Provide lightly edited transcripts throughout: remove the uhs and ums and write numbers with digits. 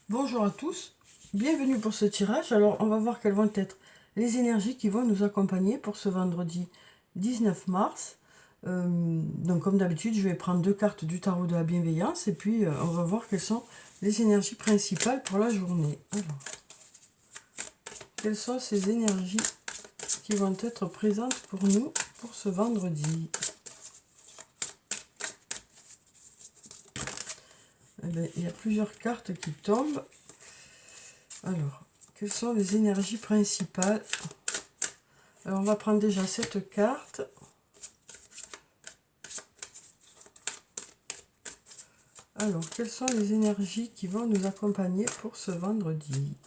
Bonjour à tous, bienvenue pour ce tirage. Alors on va voir quelles vont être les énergies qui vont nous accompagner pour ce vendredi 19 mars. Donc comme d'habitude, je vais prendre deux cartes du tarot de la bienveillance et puis on va voir quelles sont les énergies principales pour la journée. Alors, quelles sont ces énergies qui vont être présentes pour nous pour ce vendredi? Eh bien, il y a plusieurs cartes qui tombent. Alors, quelles sont les énergies principales? Alors, on va prendre déjà cette carte. Alors, quelles sont les énergies qui vont nous accompagner pour ce vendredi?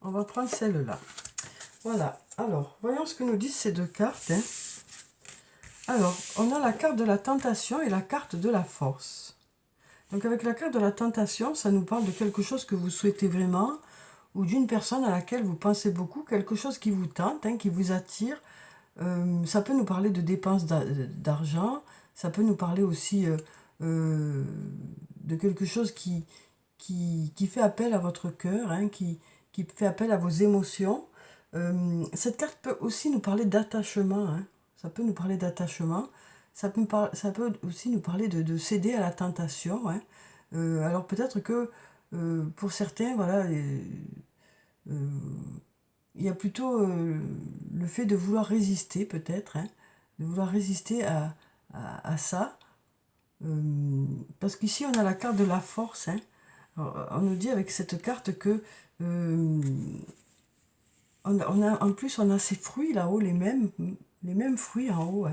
On va prendre celle-là. Voilà. Alors, voyons ce que nous disent ces deux cartes. Alors, on a la carte de la tentation et la carte de la force. Donc, avec la carte de la tentation, ça nous parle de quelque chose que vous souhaitez vraiment ou d'une personne à laquelle vous pensez beaucoup, quelque chose qui vous tente, qui vous attire. Ça peut nous parler de dépenses d'argent, ça peut nous parler aussi de quelque chose qui fait appel à votre cœur, qui fait appel à vos émotions. Cette carte peut aussi nous parler d'attachement, ça peut nous parler d'attachement, ça peut aussi nous parler de céder à la tentation. Alors peut-être que pour certains, voilà, il y a plutôt le fait de vouloir résister peut-être, de vouloir résister à ça. Parce qu'ici on a la carte de la force. Alors, on nous dit avec cette carte que en plus on a ces fruits là-haut, les mêmes fruits en haut.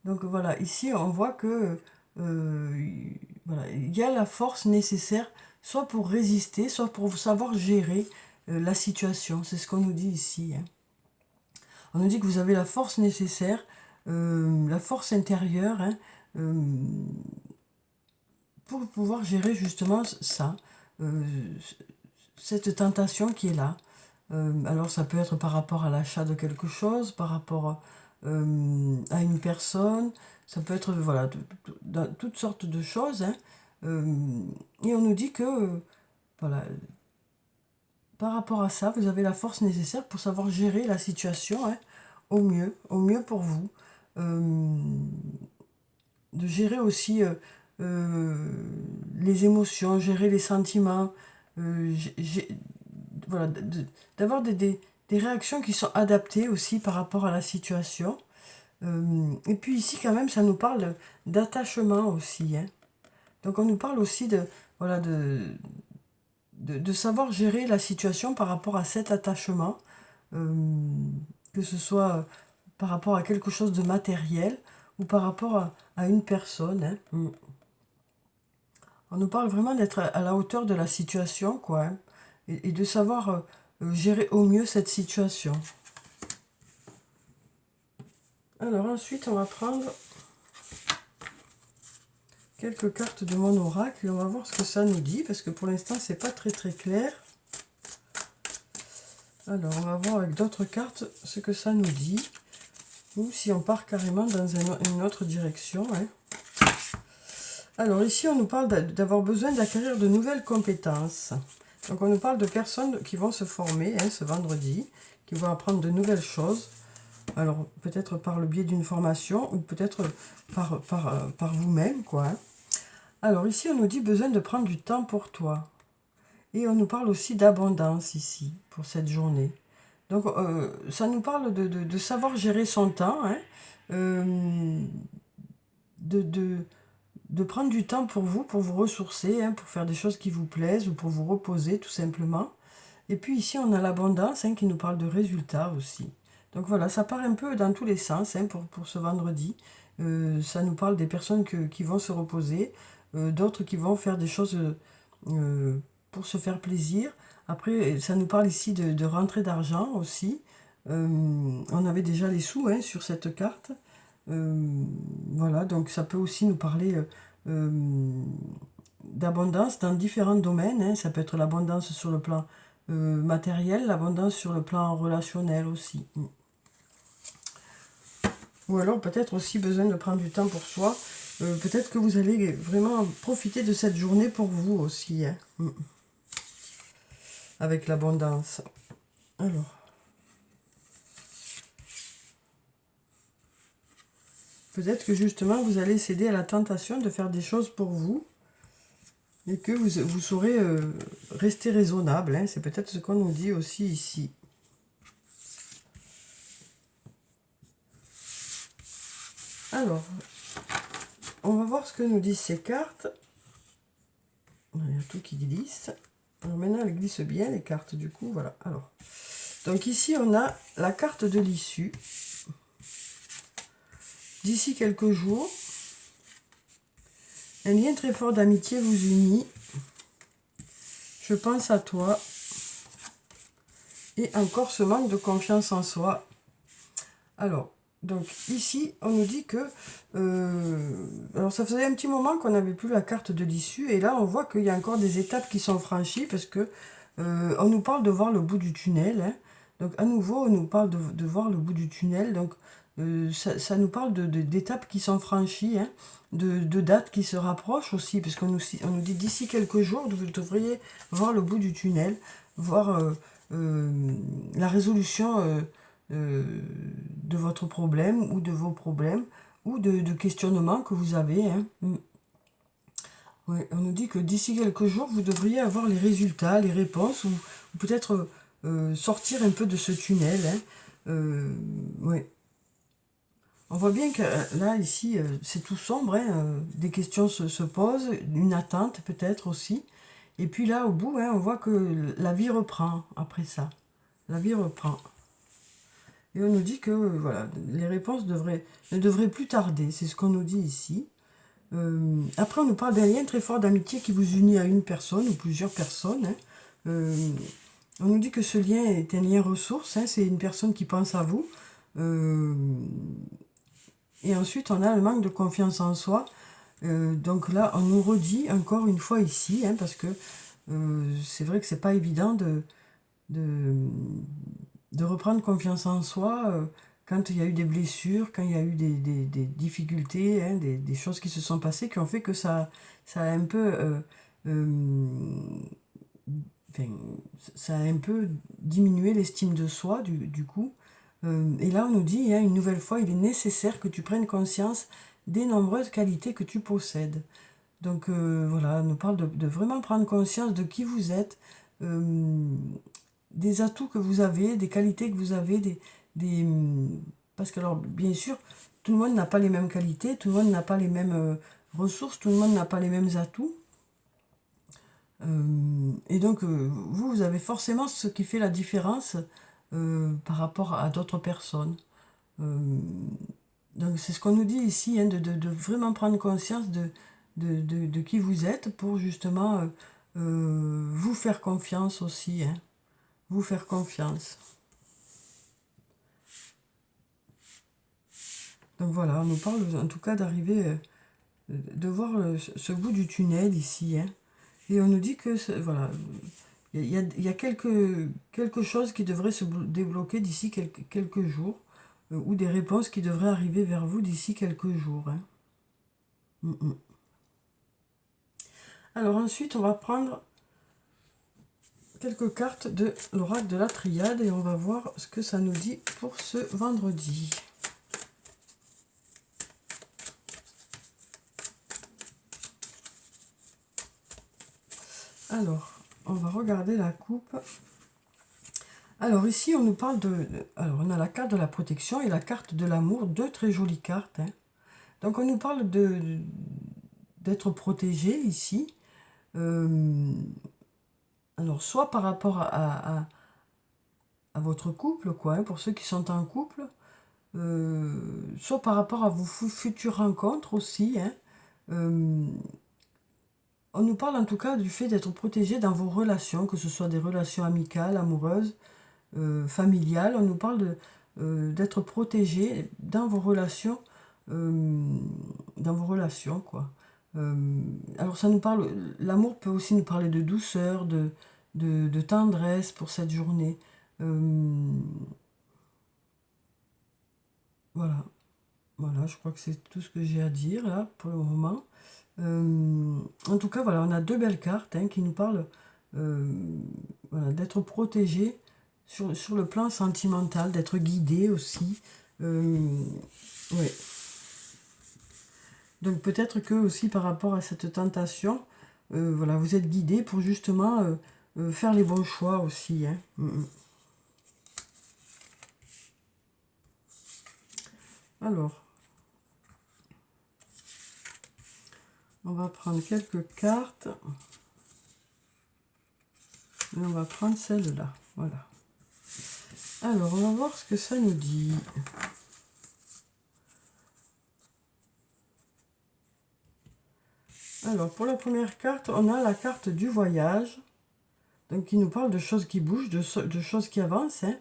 Donc voilà, ici on voit que voilà, il y a la force nécessaire, soit pour résister, soit pour savoir gérer la situation. C'est ce qu'on nous dit ici. On nous dit que vous avez la force nécessaire, la force intérieure, euh, pour pouvoir gérer justement ça, cette tentation qui est là. Alors ça peut être par rapport à l'achat de quelque chose, par rapport à une personne, ça peut être voilà, toutes sortes de choses. Et on nous dit que voilà, par rapport à ça, vous avez la force nécessaire pour savoir gérer la situation au mieux pour vous. De gérer aussi les émotions, gérer les sentiments, voilà, d'avoir des réactions qui sont adaptées aussi par rapport à la situation. Et puis ici, quand même, ça nous parle d'attachement aussi. Donc on nous parle aussi voilà, de savoir gérer la situation par rapport à cet attachement, que ce soit par rapport à quelque chose de matériel ou par rapport à une personne. On nous parle vraiment d'être à la hauteur de la situation, quoi, et de savoir gérer au mieux cette situation. Alors ensuite, on va prendre quelques cartes de mon oracle et on va voir ce que ça nous dit, parce que pour l'instant, c'est pas très clair. Alors, on va voir avec d'autres cartes ce que ça nous dit, ou si on part carrément dans une autre direction. Alors ici, on nous parle d'avoir besoin d'acquérir de nouvelles compétences. Donc on nous parle de personnes qui vont se former ce vendredi, qui vont apprendre de nouvelles choses. Alors peut-être par le biais d'une formation ou peut-être par vous-même, quoi. Alors ici, on nous dit besoin de prendre du temps pour toi. Et on nous parle aussi d'abondance ici, pour cette journée. Donc ça nous parle de savoir gérer son temps, de prendre du temps pour vous ressourcer, pour faire des choses qui vous plaisent ou pour vous reposer tout simplement. Et puis ici, on a l'abondance qui nous parle de résultats aussi. Donc voilà, ça part un peu dans tous les sens pour ce vendredi. Ça nous parle des personnes qui vont se reposer, d'autres qui vont faire des choses pour se faire plaisir. Après, ça nous parle ici de rentrée d'argent aussi. On avait déjà les sous sur cette carte. Voilà, donc ça peut aussi nous parler d'abondance dans différents domaines. Ça peut être l'abondance sur le plan matériel, l'abondance sur le plan relationnel aussi. Ou alors peut-être aussi besoin de prendre du temps pour soi. Peut-être que vous allez vraiment profiter de cette journée pour vous aussi, hein. Avec l'abondance. Alors. Peut-être que justement vous allez céder à la tentation de faire des choses pour vous. Et que vous saurez rester raisonnable, hein. C'est peut-être ce qu'on nous dit aussi ici. Alors, on va voir ce que nous disent ces cartes. Il y a tout qui glisse. Alors maintenant, elles glissent bien, les cartes, du coup, voilà. Alors, donc ici, on a la carte de l'issue. D'ici quelques jours, un lien très fort d'amitié vous unit. Je pense à toi. Et encore ce manque de confiance en soi. Alors, donc ici, on nous dit que... alors, ça faisait un petit moment qu'on n'avait plus la carte de l'issue. Et là, on voit qu'il y a encore des étapes qui sont franchies. Parce que on nous parle de voir le bout du tunnel, hein. Donc, à nouveau, on nous parle de voir le bout du tunnel. Donc, ça nous parle d'étapes qui sont franchies, hein, de dates qui se rapprochent aussi. Parce qu'on on nous dit d'ici quelques jours, vous devriez voir le bout du tunnel. Voir la résolution... de votre problème ou de vos problèmes ou de questionnements que vous avez, hein. Ouais, on nous dit que d'ici quelques jours, vous devriez avoir les résultats, les réponses ou peut-être sortir un peu de ce tunnel, hein. Ouais. On voit bien que là, ici, c'est tout sombre, hein, des questions se posent, une attente peut-être aussi. Et puis là, au bout, hein, on voit que la vie reprend après ça. La vie reprend. Et on nous dit que voilà, les réponses ne devraient plus tarder. C'est ce qu'on nous dit ici. Après, on nous parle d'un lien très fort d'amitié qui vous unit à une personne ou plusieurs personnes, hein. On nous dit que ce lien est un lien ressource, hein, c'est une personne qui pense à vous. Et ensuite, on a le manque de confiance en soi. Donc là, on nous redit encore une fois ici, hein, parce que c'est vrai que c'est pas évident de reprendre confiance en soi quand il y a eu des blessures, quand il y a eu des difficultés, hein, des choses qui se sont passées qui ont fait que ça a un peu enfin, ça a un peu diminué l'estime de soi du coup. Et là on nous dit, hein, une nouvelle fois, il est nécessaire que tu prennes conscience des nombreuses qualités que tu possèdes. Donc voilà, on nous parle de vraiment prendre conscience de qui vous êtes, des atouts que vous avez, des qualités que vous avez, des... Parce que alors, bien sûr, tout le monde n'a pas les mêmes qualités, tout le monde n'a pas les mêmes ressources, tout le monde n'a pas les mêmes atouts. Et donc, vous avez forcément ce qui fait la différence par rapport à d'autres personnes. Donc, c'est ce qu'on nous dit ici, hein, de vraiment prendre conscience de qui vous êtes pour justement vous faire confiance aussi, hein. Vous faire confiance. Donc voilà, on nous parle en tout cas d'arriver, de voir ce bout du tunnel ici, hein. Et on nous dit que, voilà, il y a quelque chose qui devrait se débloquer d'ici quelques jours, ou des réponses qui devraient arriver vers vous d'ici quelques jours, hein. Alors ensuite, on va prendre quelques cartes de l'oracle de la Triade et on va voir ce que ça nous dit pour ce vendredi. Alors, on va regarder la coupe. Alors ici, on nous parle alors, on a la carte de la protection et la carte de l'amour, deux très jolies cartes, hein. Donc, on nous parle d'être protégé ici. Alors, soit par rapport à votre couple, quoi, hein, pour ceux qui sont en couple, soit par rapport à vos futures rencontres aussi, hein. On nous parle en tout cas du fait d'être protégé dans vos relations, que ce soit des relations amicales, amoureuses, familiales. On nous parle d'être protégé dans vos relations, quoi. Alors ça nous parle, l'amour peut aussi nous parler de douceur, de tendresse pour cette journée. Voilà. Voilà, je crois que c'est tout ce que j'ai à dire là pour le moment. En tout cas, voilà, on a deux belles cartes qui nous parlent voilà, d'être protégé sur le plan sentimental, d'être guidé aussi. Ouais. Donc peut-être que aussi par rapport à cette tentation, voilà, vous êtes guidé pour justement faire les bons choix aussi. Hein. Alors, on va prendre quelques cartes. Et on va prendre celle-là. Voilà. Alors, on va voir ce que ça nous dit. Alors, pour la première carte, on a la carte du voyage. Donc, qui nous parle de choses qui bougent, de choses qui avancent. Hein.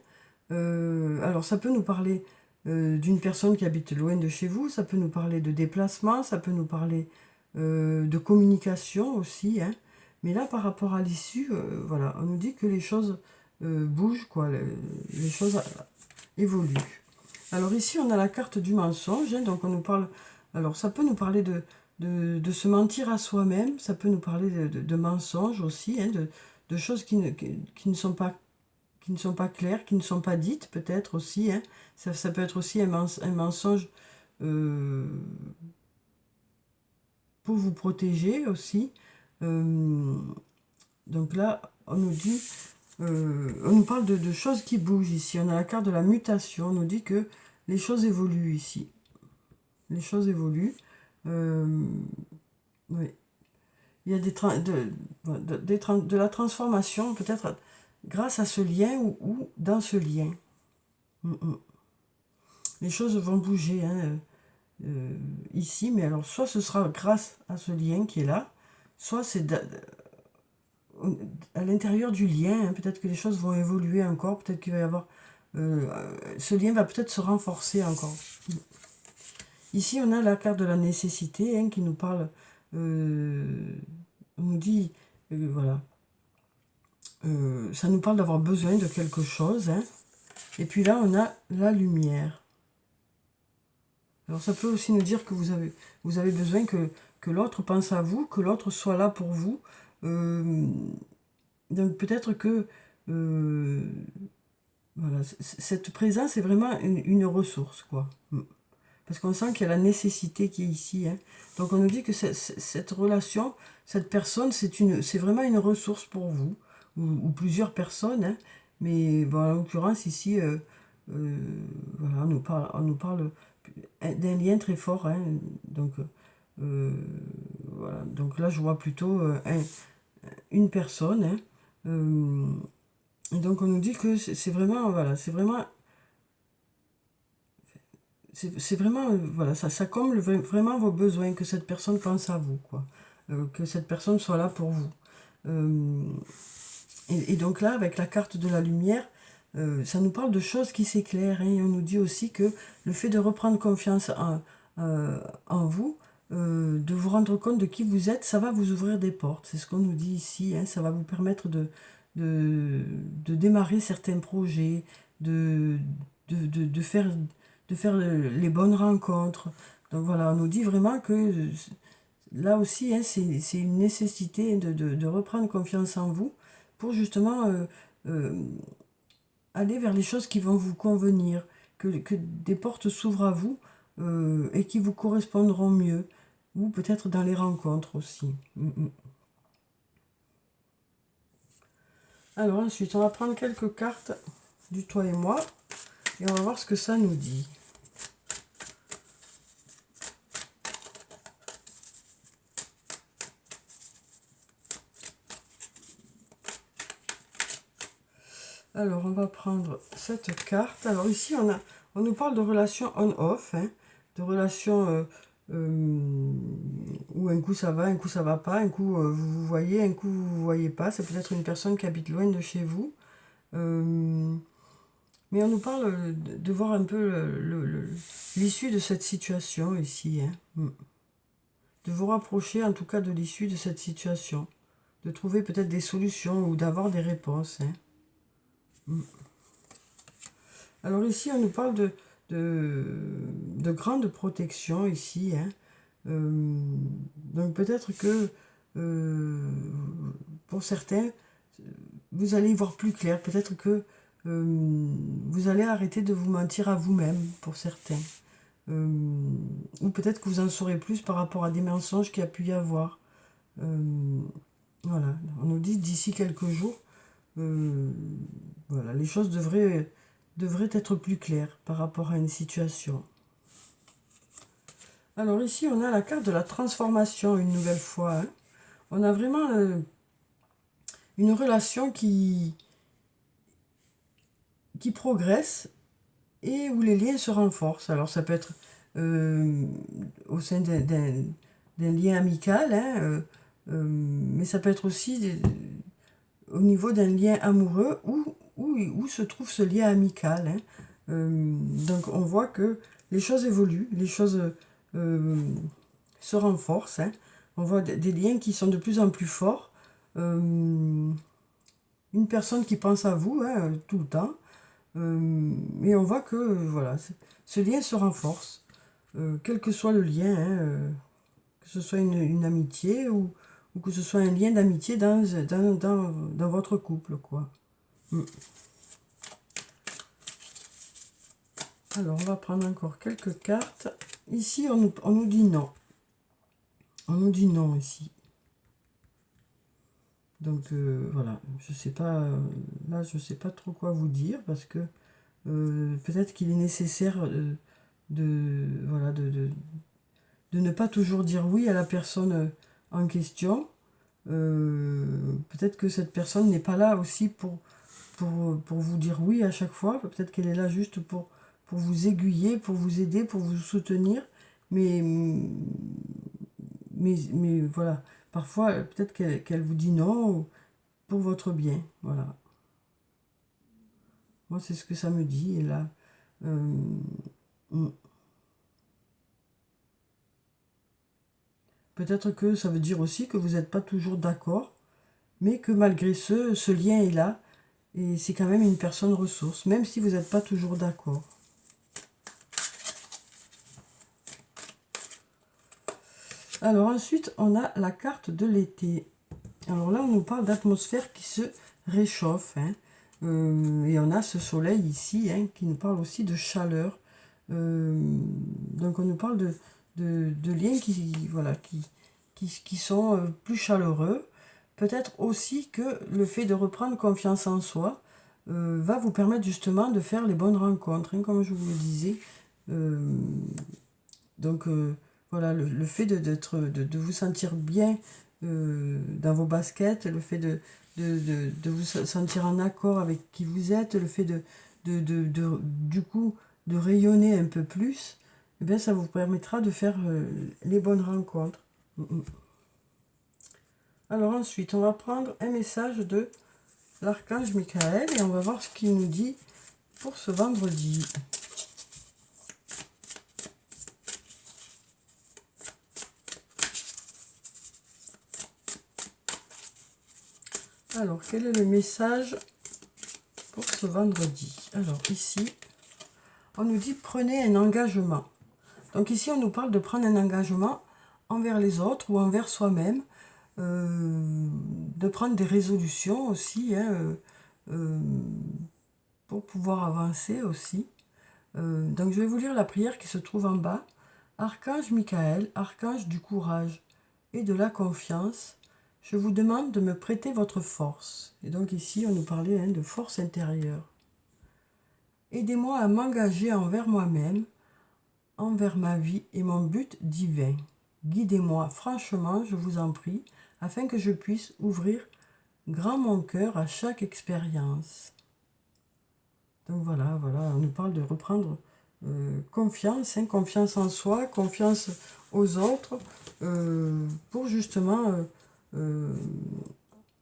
Alors, ça peut nous parler d'une personne qui habite loin de chez vous. Ça peut nous parler de déplacement. Ça peut nous parler de communication aussi. Hein. Mais là, par rapport à l'issue, voilà, on nous dit que les choses bougent, quoi. Les choses évoluent. Alors ici, on a la carte du mensonge. Hein, donc, on nous parle... Alors, ça peut nous parler de se mentir à soi-même. Ça peut nous parler de mensonges aussi, hein, de choses qui ne sont pas claires, qui ne sont pas dites, peut-être aussi. Hein. Ça peut être aussi un mensonge pour vous protéger aussi. Donc là, on nous dit, on nous parle de choses qui bougent ici. On a la carte de la mutation. On nous dit que les choses évoluent ici. Les choses évoluent. Oui. Il y a de la transformation, peut-être grâce à ce lien ou dans ce lien. Les choses vont bouger hein, ici, mais alors soit ce sera grâce à ce lien qui est là, soit c'est à l'intérieur du lien, hein, peut-être que les choses vont évoluer encore, peut-être qu'il va y avoir... ce lien va peut-être se renforcer encore. Ici, on a la carte de la nécessité hein, qui nous parle... on nous dit... voilà. Ça nous parle d'avoir besoin de quelque chose. Hein. Et puis là, on a la lumière. Alors ça peut aussi nous dire que vous avez besoin que l'autre pense à vous, que l'autre soit là pour vous. Donc peut-être que voilà, cette présence est vraiment une ressource, quoi. Parce qu'on sent qu'il y a la nécessité qui est ici. Hein. Donc on nous dit que cette relation, cette personne, c'est vraiment une ressource pour vous, ou plusieurs personnes. Hein. Mais bon, en l'occurrence ici, voilà, on nous parle d'un lien très fort. Hein. Donc, voilà. Donc là, je vois plutôt une personne. Hein. Et donc on nous dit que c'est vraiment, voilà, c'est vraiment, voilà, ça comble vraiment vos besoins, que cette personne pense à vous, quoi. Que cette personne soit là pour vous. Et donc là, avec la carte de la lumière, ça nous parle de choses qui s'éclairent. Hein, et on nous dit aussi que le fait de reprendre confiance en vous, de vous rendre compte de qui vous êtes, ça va vous ouvrir des portes. C'est ce qu'on nous dit ici. Hein, ça va vous permettre de démarrer certains projets, de faire les bonnes rencontres. Donc voilà, on nous dit vraiment que là aussi, hein, c'est une nécessité de reprendre confiance en vous pour justement aller vers les choses qui vont vous convenir, que des portes s'ouvrent à vous et qui vous correspondront mieux, ou peut-être dans les rencontres aussi. Alors ensuite, on va prendre quelques cartes du toi et moi, et on va voir ce que ça nous dit. Alors, on va prendre cette carte. Alors ici, on nous parle de relations on-off, hein, de relations où un coup ça va, un coup ça va pas, un coup vous vous voyez, un coup vous vous voyez pas. C'est peut-être une personne qui habite loin de chez vous. Mais on nous parle de voir un peu l'issue de cette situation ici. Hein. De vous rapprocher en tout cas de l'issue de cette situation. de trouver peut-être des solutions ou d'avoir des réponses. Hein. Alors ici, on nous parle de grande protection ici. Hein. Donc peut-être que pour certains, vous allez y voir plus clair. Peut-être que vous allez arrêter de vous mentir à vous-même pour certains. Ou peut-être que vous en saurez plus par rapport à des mensonges qu'il y a pu y avoir. Voilà, on nous dit d'ici quelques jours, voilà, les choses devraient être plus claires par rapport à une situation. Alors ici, on a la carte de la transformation une nouvelle fois. Hein. On a vraiment une relation qui progresse et où les liens se renforcent. Alors ça peut être au sein d'un lien amical, hein, mais ça peut être aussi au niveau d'un lien amoureux où se trouve ce lien amical. Hein. Donc on voit que les choses évoluent, les choses se renforcent. Hein. On voit des liens qui sont de plus en plus forts. Une personne qui pense à vous hein, tout le temps. Et on voit que voilà, ce lien se renforce, quel que soit le lien, hein, que ce soit une amitié ou que ce soit un lien d'amitié dans votre couple, quoi. Alors, on va prendre encore quelques cartes. Ici, on nous dit non. On nous dit non ici. Donc, voilà, je sais pas, là, je sais pas trop quoi vous dire parce que peut-être qu'il est nécessaire voilà, de ne pas toujours dire oui à la personne en question. Peut-être que cette personne n'est pas là aussi pour vous dire oui à chaque fois. Peut-être qu'elle est là juste pour vous aiguiller, pour vous aider, pour vous soutenir. Mais voilà, parfois, peut-être qu'elle vous dit non pour votre bien. Voilà. Moi, c'est ce que ça me dit. Et là, peut-être que ça veut dire aussi que vous n'êtes pas toujours d'accord, mais que malgré ce lien est là. Et c'est quand même une personne ressource, même si vous n'êtes pas toujours d'accord. Alors ensuite, on a la carte de l'été. Alors là, on nous parle d'atmosphère qui se réchauffe. Hein. Et on a ce soleil ici hein, qui nous parle aussi de chaleur. Donc on nous parle de liens voilà, qui sont plus chaleureux. Peut-être aussi que le fait de reprendre confiance en soi va vous permettre justement de faire les bonnes rencontres, hein, comme je vous le disais. Donc voilà, le fait de vous sentir bien dans vos baskets, le fait de vous sentir en accord avec qui vous êtes, le fait du coup de rayonner un peu plus, eh bien, ça vous permettra de faire les bonnes rencontres. Alors ensuite, on va prendre un message de l'archange Michael et on va voir ce qu'il nous dit pour ce vendredi. Alors, quel est le message pour ce vendredi? Alors, ici, on nous dit prenez un engagement. Donc ici, on nous parle de prendre un engagement envers les autres ou envers soi-même, de prendre des résolutions aussi, hein, pour pouvoir avancer aussi. Donc je vais vous lire la prière qui se trouve en bas. Archange Michael, archange du courage et de la confiance, je vous demande de me prêter votre force. Et donc ici, on nous parlait hein, de force intérieure. Aidez-moi à m'engager envers moi-même, envers ma vie et mon but divin. Guidez-moi franchement, je vous en prie, afin que je puisse ouvrir grand mon cœur à chaque expérience. Donc voilà, on nous parle de reprendre confiance, hein, confiance en soi, confiance aux autres, pour justement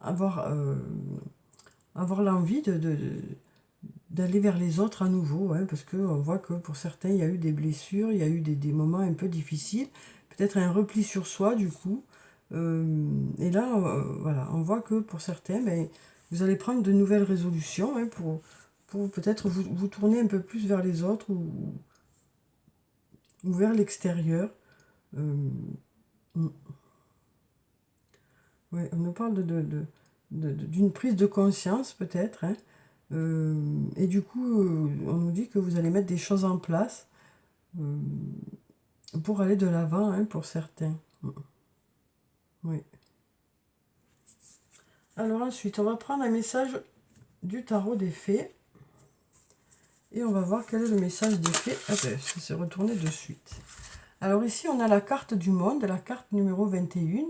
avoir l'envie d'aller vers les autres à nouveau, hein, parce qu'on voit que pour certains, il y a eu des blessures, il y a eu des moments un peu difficiles, peut-être un repli sur soi du coup, Et là, voilà, on voit que pour certains, ben, vous allez prendre de nouvelles résolutions hein, pour peut-être vous tourner un peu plus vers les autres ou vers l'extérieur. Mm. Ouais, on nous parle d'une prise de conscience peut-être. Hein. Et du coup, on nous dit que vous allez mettre des choses en place pour aller de l'avant hein, pour certains. Oui. Alors ensuite, on va prendre un message du tarot des fées. Et on va voir quel est le message des fées. Ah ben, ça s'est retourné de suite. Alors ici, on a la carte du monde, la carte numéro 21.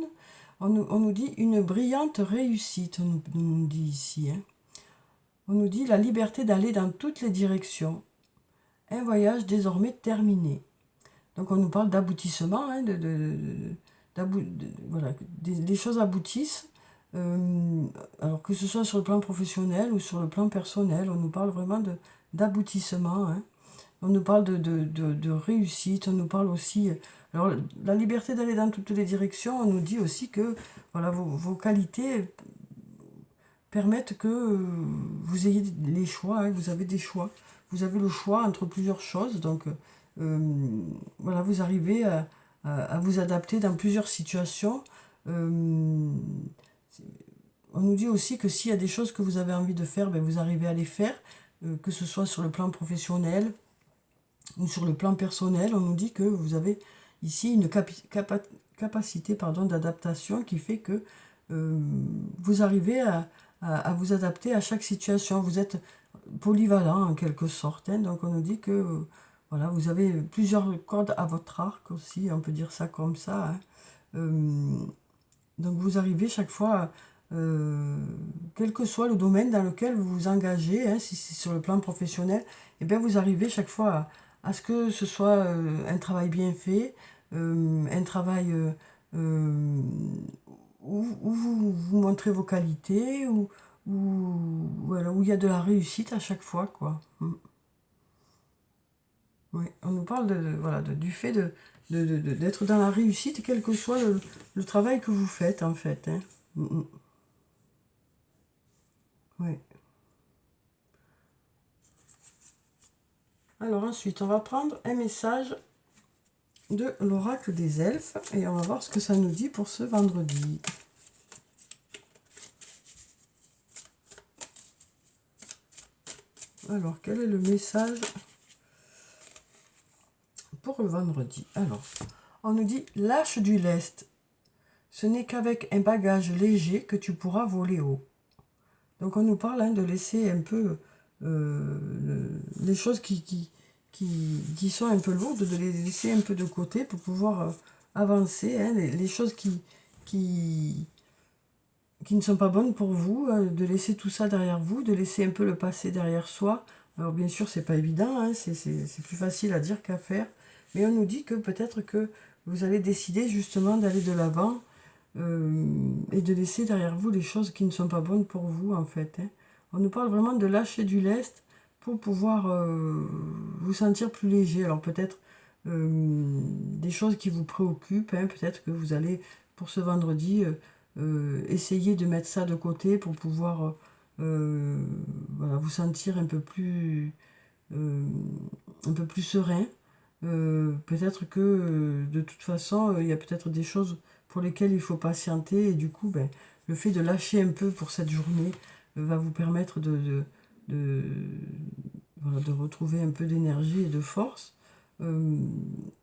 On nous dit une brillante réussite, on nous dit ici. Hein. On nous dit la liberté d'aller dans toutes les directions. Un voyage désormais terminé. Donc on nous parle d'aboutissement, hein, voilà, les choses aboutissent. Alors que ce soit sur le plan professionnel ou sur le plan personnel, on nous parle vraiment d'aboutissement. Hein. On nous parle de réussite, on nous parle aussi... Alors, la liberté d'aller dans toutes les directions, on nous dit aussi que voilà, vos qualités permettent que vous ayez les choix, hein, vous avez des choix. Vous avez le choix entre plusieurs choses, donc voilà, vous arrivez à vous adapter dans plusieurs situations. On nous dit aussi que s'il y a des choses que vous avez envie de faire, ben, vous arrivez à les faire, que ce soit sur le plan professionnel, ou sur le plan personnel, on nous dit que vous avez ici une capacité d'adaptation qui fait que vous arrivez à vous adapter à chaque situation. Vous êtes polyvalent en quelque sorte. Hein, donc on nous dit que voilà, vous avez plusieurs cordes à votre arc aussi, on peut dire ça comme ça. Hein. Donc vous arrivez chaque fois, quel que soit le domaine dans lequel vous vous engagez, hein, si c'est sur le plan professionnel, et bien vous arrivez chaque fois à ce que ce soit un travail bien fait, un travail où vous montrez vos qualités, voilà, où il y a de la réussite à chaque fois, quoi. Oui, on nous parle voilà, du fait d'être dans la réussite, quel que soit le travail que vous faites, en fait. Hein. Oui. Alors ensuite, on va prendre un message de l'oracle des elfes et on va voir ce que ça nous dit pour ce vendredi. Alors, quel est le message pour le vendredi? Alors, on nous dit, lâche du lest. Ce n'est qu'avec un bagage léger que tu pourras voler haut. Donc, on nous parle hein, de laisser un peu les choses qui sont un peu lourdes, de les laisser un peu de côté pour pouvoir avancer. Hein, les choses qui ne sont pas bonnes pour vous, de laisser tout ça derrière vous, de laisser un peu le passé derrière soi. Alors bien sûr, c'est pas évident, hein, c'est plus facile à dire qu'à faire, mais on nous dit que peut-être que vous allez décider justement d'aller de l'avant et de laisser derrière vous les choses qui ne sont pas bonnes pour vous, en fait. Hein. On nous parle vraiment de lâcher du lest pour pouvoir vous sentir plus léger. Alors peut-être des choses qui vous préoccupent, hein, peut-être que vous allez, pour ce vendredi, essayer de mettre ça de côté pour pouvoir voilà, vous sentir un peu plus serein. Peut-être que de toute façon, il y a peut-être des choses pour lesquelles il faut patienter et du coup, ben, le fait de lâcher un peu pour cette journée va vous permettre voilà, de retrouver un peu d'énergie et de force.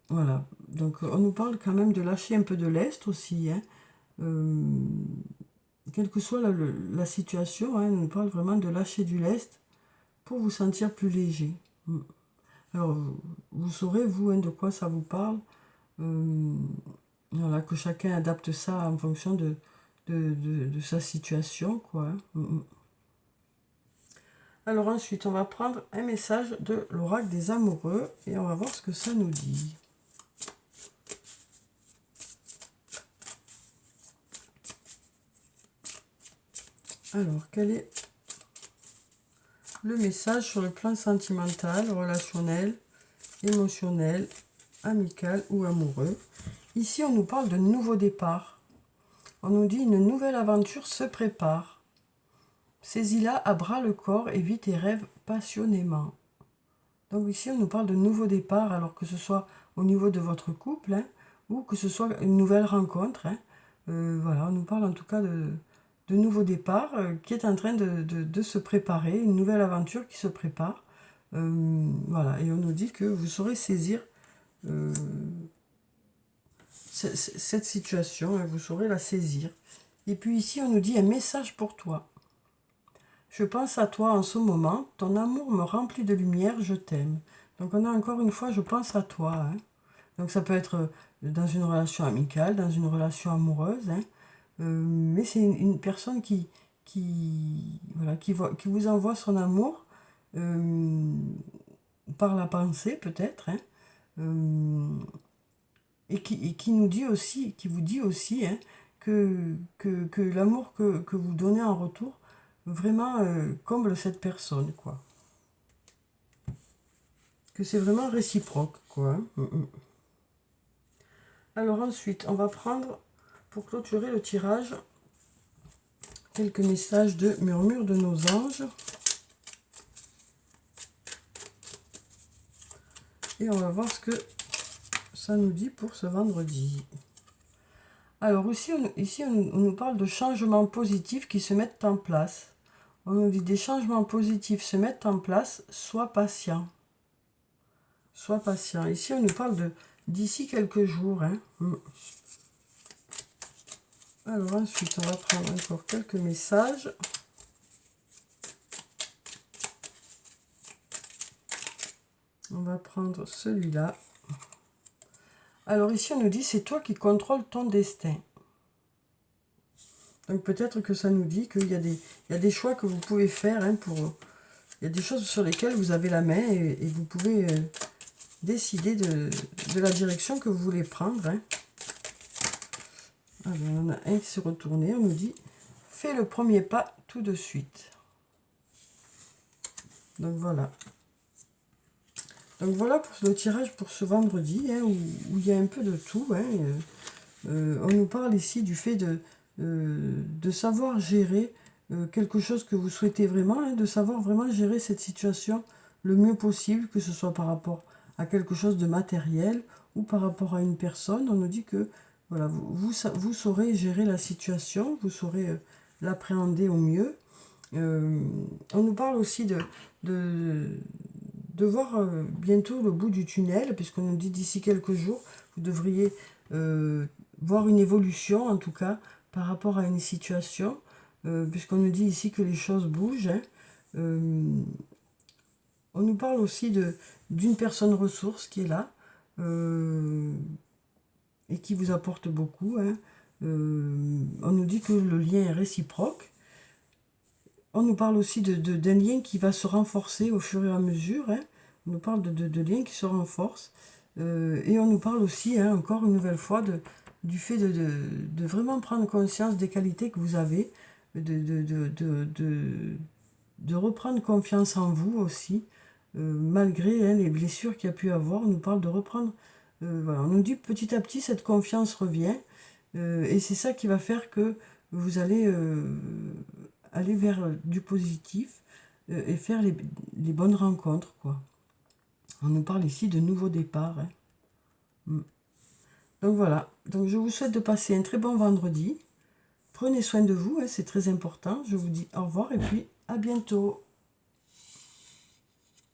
Voilà, donc on nous parle quand même de lâcher un peu de lest aussi, hein. Quelle que soit la situation, hein, on nous parle vraiment de lâcher du lest pour vous sentir plus léger. Alors, vous saurez, vous, hein, de quoi ça vous parle. Voilà, que chacun adapte ça en fonction de sa situation, quoi. Alors ensuite, on va prendre un message de l'oracle des amoureux et on va voir ce que ça nous dit. Alors, quel est le message sur le plan sentimental, relationnel, émotionnel, amical ou amoureux? Ici, on nous parle de nouveau départ. On nous dit une nouvelle aventure se prépare. Saisis-la à bras le corps et vis tes rêves passionnément. Donc ici, on nous parle de nouveau départ, alors que ce soit au niveau de votre couple, hein, ou que ce soit une nouvelle rencontre. Hein. Voilà, on nous parle en tout cas de nouveau départ qui est en train de se préparer, une nouvelle aventure qui se prépare. Voilà, et on nous dit que vous saurez saisir cette situation, hein, vous saurez la saisir. Et puis ici, on nous dit un message pour toi. Je pense à toi en ce moment, ton amour me remplit de lumière, je t'aime. Donc on a encore une fois, je pense à toi. Hein. Donc ça peut être dans une relation amicale, dans une relation amoureuse, hein. Mais c'est une personne voilà, qui vous envoie son amour par la pensée peut-être, hein, et qui nous dit aussi, qui vous dit aussi, hein, que l'amour que vous donnez en retour vraiment comble cette personne, quoi. Que c'est vraiment réciproque, quoi. Alors ensuite, on va prendre, pour clôturer le tirage, quelques messages de murmure de nos anges. Et on va voir ce que ça nous dit pour ce vendredi. Alors ici on nous parle de changements positifs qui se mettent en place. On nous dit des changements positifs se mettent en place, sois patient. Sois patient. Ici on nous parle d'ici quelques jours. Hein. Alors ensuite on va prendre encore quelques messages. On va prendre celui-là. Alors ici, on nous dit, c'est toi qui contrôles ton destin. Donc peut-être que ça nous dit qu'il y a des choix que vous pouvez faire. Hein, il y a des choses sur lesquelles vous avez la main et vous pouvez décider de la direction que vous voulez prendre. Hein. Alors, on a un qui s'est retourné. On nous dit, fais le premier pas tout de suite. Donc voilà. Donc voilà pour le tirage pour ce vendredi, hein, où il y a un peu de tout. Hein. On nous parle ici du fait de savoir gérer quelque chose que vous souhaitez vraiment, hein, de savoir vraiment gérer cette situation le mieux possible, que ce soit par rapport à quelque chose de matériel ou par rapport à une personne. On nous dit que voilà, vous saurez gérer la situation, vous saurez l'appréhender au mieux. On nous parle aussi de voir bientôt le bout du tunnel, puisqu'on nous dit d'ici quelques jours, vous devriez voir une évolution, en tout cas, par rapport à une situation, puisqu'on nous dit ici que les choses bougent. Hein. On nous parle aussi d'une personne ressource qui est là, et qui vous apporte beaucoup. Hein. On nous dit que le lien est réciproque. On nous parle aussi d'un lien qui va se renforcer au fur et à mesure. Hein. On nous parle de liens qui se renforcent. Et on nous parle aussi, hein, encore une nouvelle fois, du fait de vraiment prendre conscience des qualités que vous avez, de reprendre confiance en vous aussi, malgré hein, les blessures qu'il y a pu avoir. On nous parle de reprendre... voilà, on nous dit petit à petit, cette confiance revient. Et c'est ça qui va faire que vous allez... aller vers du positif et faire les bonnes rencontres, quoi. On nous parle ici de nouveaux départs. Hein. Donc voilà, donc je vous souhaite de passer un très bon vendredi. Prenez soin de vous, hein, c'est très important. Je vous dis au revoir et puis à bientôt.